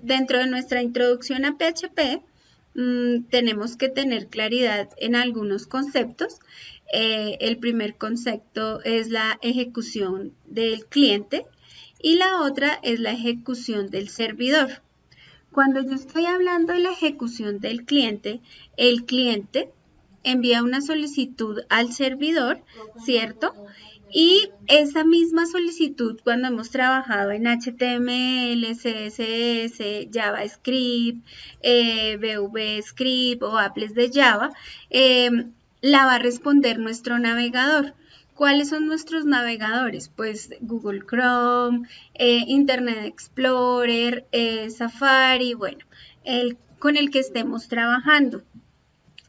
dentro de nuestra introducción a PHP, tenemos que tener claridad en algunos conceptos. El primer concepto es la ejecución del cliente y la otra es la ejecución del servidor. Cuando yo estoy hablando de la ejecución del cliente, el cliente envía una solicitud al servidor, ¿cierto? Y esa misma solicitud, cuando hemos trabajado en HTML, CSS, JavaScript, VB-Script o apples de Java, la va a responder nuestro navegador. ¿Cuáles son nuestros navegadores? Pues Google Chrome, Internet Explorer, Safari, bueno, con el que estemos trabajando.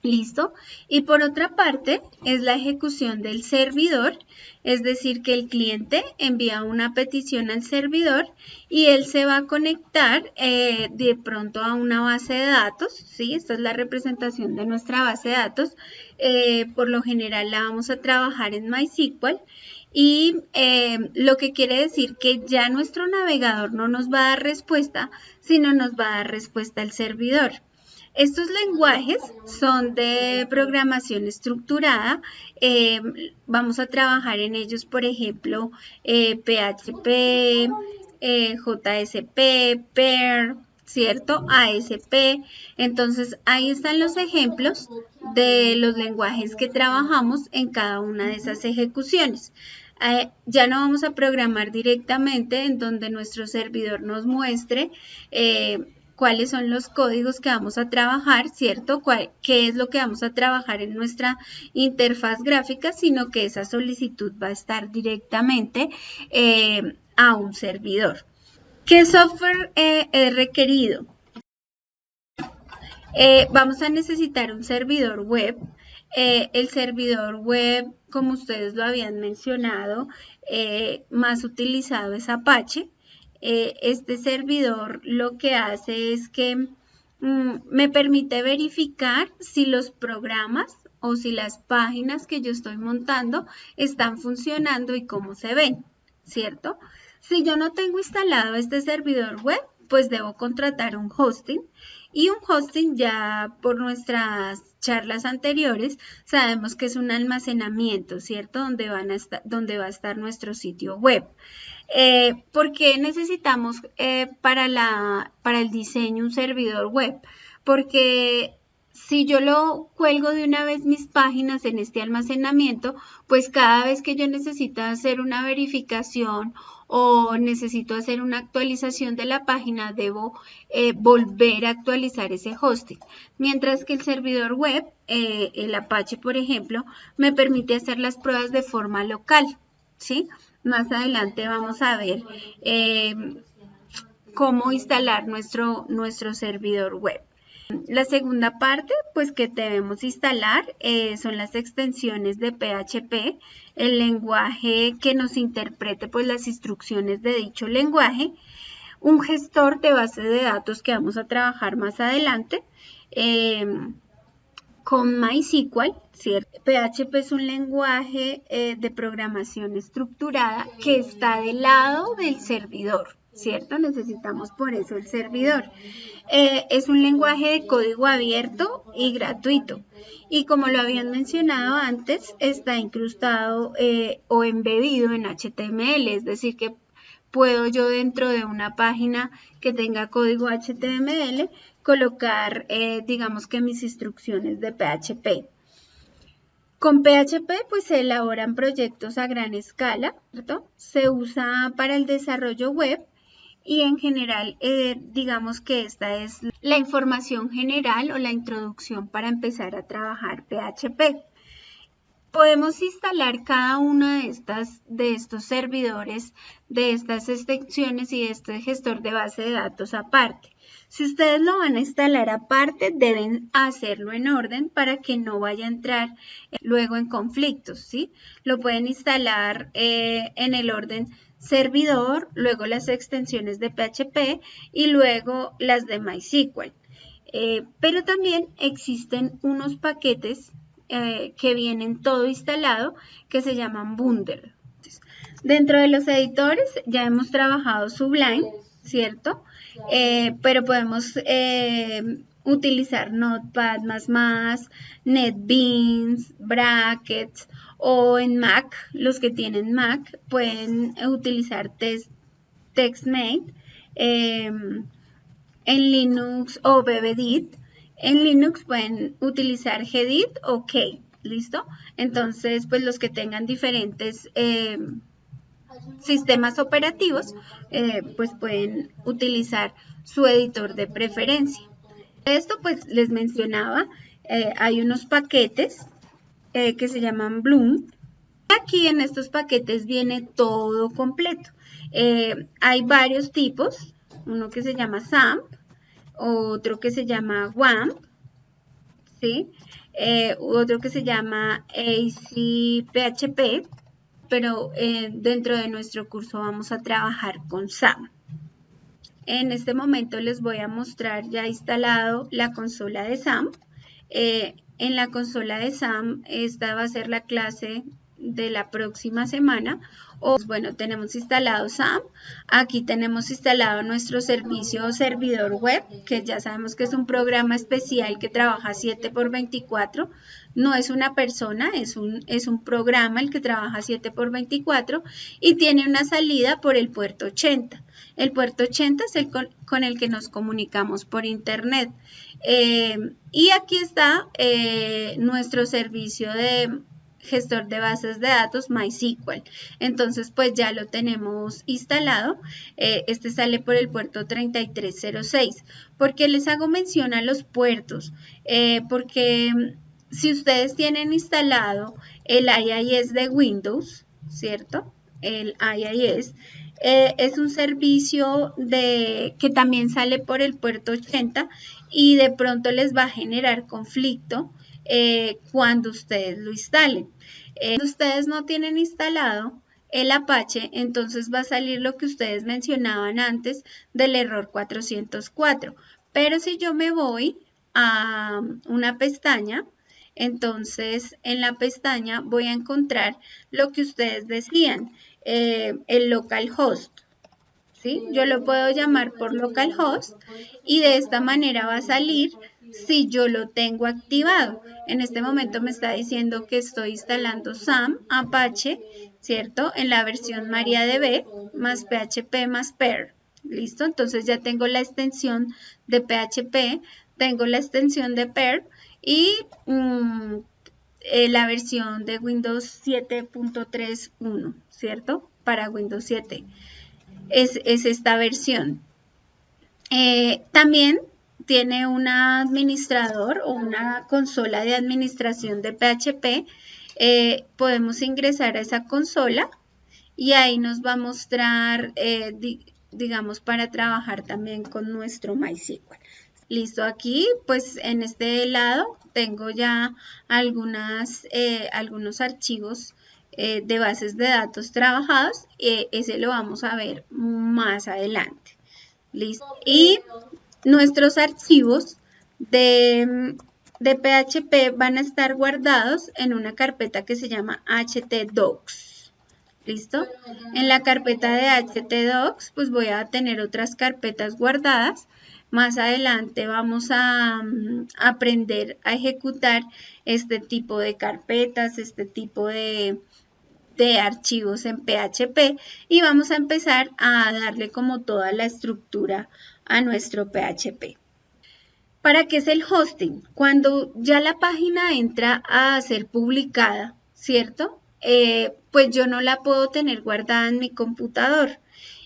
¿Listo? Y por otra parte es la ejecución del servidor, es decir, que el cliente envía una petición al servidor y él se va a conectar de pronto a una base de datos, ¿sí? Esta es la representación de nuestra base de datos. Por lo general la vamos a trabajar en MySQL y lo que quiere decir que ya nuestro navegador no nos va a dar respuesta, sino nos va a dar respuesta al servidor. Estos lenguajes son de programación estructurada. Vamos a trabajar en ellos, por ejemplo, PHP, JSP, PER, ¿cierto? ASP. Entonces, ahí están los ejemplos de los lenguajes que trabajamos en cada una de esas ejecuciones. Ya no vamos a programar directamente en donde nuestro servidor nos muestre cuáles son los códigos que vamos a trabajar, ¿cierto? ¿Qué es lo que vamos a trabajar en nuestra interfaz gráfica? Sino que esa solicitud va a estar directamente a un servidor. ¿Qué software es requerido? Vamos a necesitar un servidor web. El servidor web, como ustedes lo habían mencionado, más utilizado es Apache. Este servidor lo que hace es que me permite verificar si los programas o si las páginas que yo estoy montando están funcionando y cómo se ven, ¿cierto? Si yo no tengo instalado este servidor web, pues debo contratar un hosting. Y un hosting, ya por nuestras charlas anteriores, sabemos que es un almacenamiento, ¿cierto? Donde va a estar nuestro sitio web. ¿Por qué necesitamos para el diseño un servidor web? Porque si yo lo cuelgo de una vez mis páginas en este almacenamiento, pues cada vez que yo necesito hacer una verificación o necesito hacer una actualización de la página, debo volver a actualizar ese hosting. Mientras que el servidor web, el Apache, por ejemplo, me permite hacer las pruebas de forma local, ¿sí? Más adelante vamos a ver cómo instalar nuestro servidor web. La segunda parte, pues que debemos instalar son las extensiones de PHP, el lenguaje que nos interprete pues las instrucciones de dicho lenguaje, un gestor de base de datos que vamos a trabajar más adelante, con MySQL, ¿cierto? PHP es un lenguaje de programación estructurada que está del lado del servidor, ¿cierto? Necesitamos por eso el servidor. Es un lenguaje de código abierto y gratuito. Y como lo habían mencionado antes, está incrustado o embebido en HTML, es decir, que puedo yo dentro de una página que tenga código HTML colocar, digamos que mis instrucciones de PHP. Con PHP pues se elaboran proyectos a gran escala, ¿cierto? Se usa para el desarrollo web y en general digamos que esta es la información general o la introducción para empezar a trabajar PHP. Podemos instalar cada uno de estos servidores, de estas extensiones y de este gestor de base de datos aparte. Si ustedes lo van a instalar aparte, deben hacerlo en orden para que no vaya a entrar luego en conflictos, ¿sí? Lo pueden instalar en el orden servidor, luego las extensiones de PHP y luego las de MySQL. Pero también existen unos paquetes que vienen todo instalado que se llaman bundle. Dentro de los editores ya hemos trabajado Sublime, ¿cierto? pero podemos utilizar Notepad++, NetBeans, Brackets, o en Mac, los que tienen Mac pueden utilizar TextMate, en Linux o BBedit. En Linux pueden utilizar Gedit o Kate, ¿listo? Entonces, pues los que tengan diferentes sistemas operativos, pues pueden utilizar su editor de preferencia. Esto, pues les mencionaba, hay unos paquetes que se llaman Bloom. Aquí en estos paquetes viene todo completo. Hay varios tipos, uno que se llama SAMP, otro que se llama WAMP, ¿sí? Otro que se llama ACPHP, pero dentro de nuestro curso vamos a trabajar con SAMP. En este momento les voy a mostrar ya instalado la consola de SAMP. En la consola de SAMP, esta va a ser la clase de la próxima semana. Bueno, tenemos instalado SAMP. Aquí tenemos instalado nuestro servicio o servidor web, que ya sabemos que es un programa especial que trabaja 7×24. No es una persona, es un programa el que trabaja 7×24 y tiene una salida por el puerto 80. El puerto 80 es el con el que nos comunicamos por internet. Y aquí está nuestro servicio de gestor de bases de datos MySQL. Entonces, pues ya lo tenemos instalado. Este sale por el puerto 3306. ¿Por qué les hago mención a los puertos? Porque si ustedes tienen instalado el IIS de Windows, ¿cierto? El IIS es un servicio que también sale por el puerto 80 y de pronto les va a generar conflicto cuando ustedes lo instalen. Si ustedes no tienen instalado el Apache, entonces va a salir lo que ustedes mencionaban antes del error 404. Pero si yo me voy a una pestaña, entonces en la pestaña voy a encontrar lo que ustedes decían, el localhost. ¿Sí? Yo lo puedo llamar por localhost y de esta manera va a salir si yo lo tengo activado. En este momento me está diciendo que estoy instalando SAMP Apache, ¿cierto? En la versión MariaDB más PHP más PER. ¿Listo? Entonces ya tengo la extensión de PHP, tengo la extensión de PER y la versión de Windows 7.3.1, ¿cierto? Para Windows 7. Es esta versión. También tiene un administrador o una consola de administración de PHP. Podemos ingresar a esa consola y ahí nos va a mostrar, digamos, para trabajar también con nuestro MySQL. Listo, aquí pues en este lado tengo ya algunos archivos de bases de datos trabajados, ese lo vamos a ver más adelante. Listo. Y nuestros archivos de PHP van a estar guardados en una carpeta que se llama htdocs. ¿Listo? En la carpeta de htdocs pues voy a tener otras carpetas guardadas. Más adelante vamos a aprender a ejecutar este tipo de carpetas, este tipo de archivos en PHP y vamos a empezar a darle como toda la estructura a nuestro PHP. ¿Para qué es el hosting? Cuando ya la página entra a ser publicada, ¿cierto? Pues yo no la puedo tener guardada en mi computador.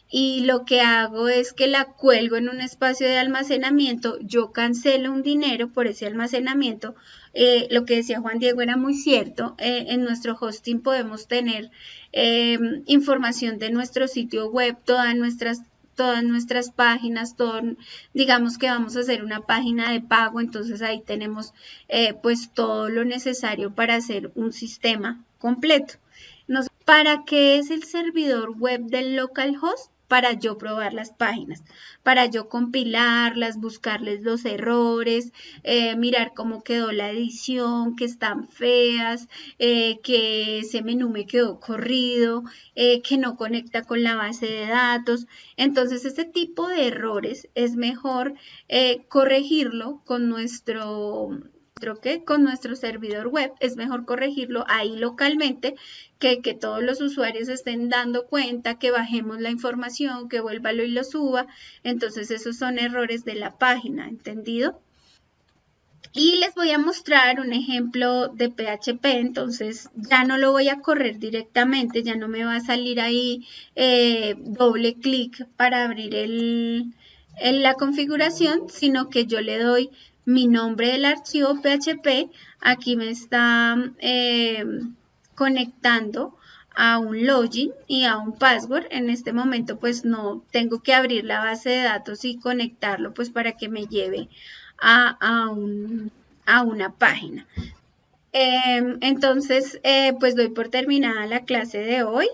Y lo que hago es que la cuelgo en un espacio de almacenamiento, yo cancelo un dinero por ese almacenamiento. Lo que decía Juan Diego era muy cierto, en nuestro hosting podemos tener información de nuestro sitio web, todas nuestras páginas, digamos que vamos a hacer una página de pago, entonces ahí tenemos pues todo lo necesario para hacer un sistema completo. ¿Para qué es el servidor web del localhost? para yo probar las páginas, para yo compilarlas, buscarles los errores, mirar cómo quedó la edición, que están feas, que ese menú me quedó corrido, que no conecta con la base de datos. Entonces, ese tipo de errores es mejor corregirlo con con nuestro servidor web. Es mejor corregirlo ahí localmente que todos los usuarios estén dando cuenta, que bajemos la información, que vuélvalo y lo suba. Entonces esos son errores de la página, ¿entendido? Y les voy a mostrar un ejemplo de PHP, entonces ya no lo voy a correr directamente, ya no me va a salir ahí doble clic para abrir la configuración, sino que yo le doy mi nombre del archivo PHP, aquí me está conectando a un login y a un password. En este momento pues no tengo que abrir la base de datos y conectarlo pues para que me lleve a una página. Entonces, pues doy por terminada la clase de hoy.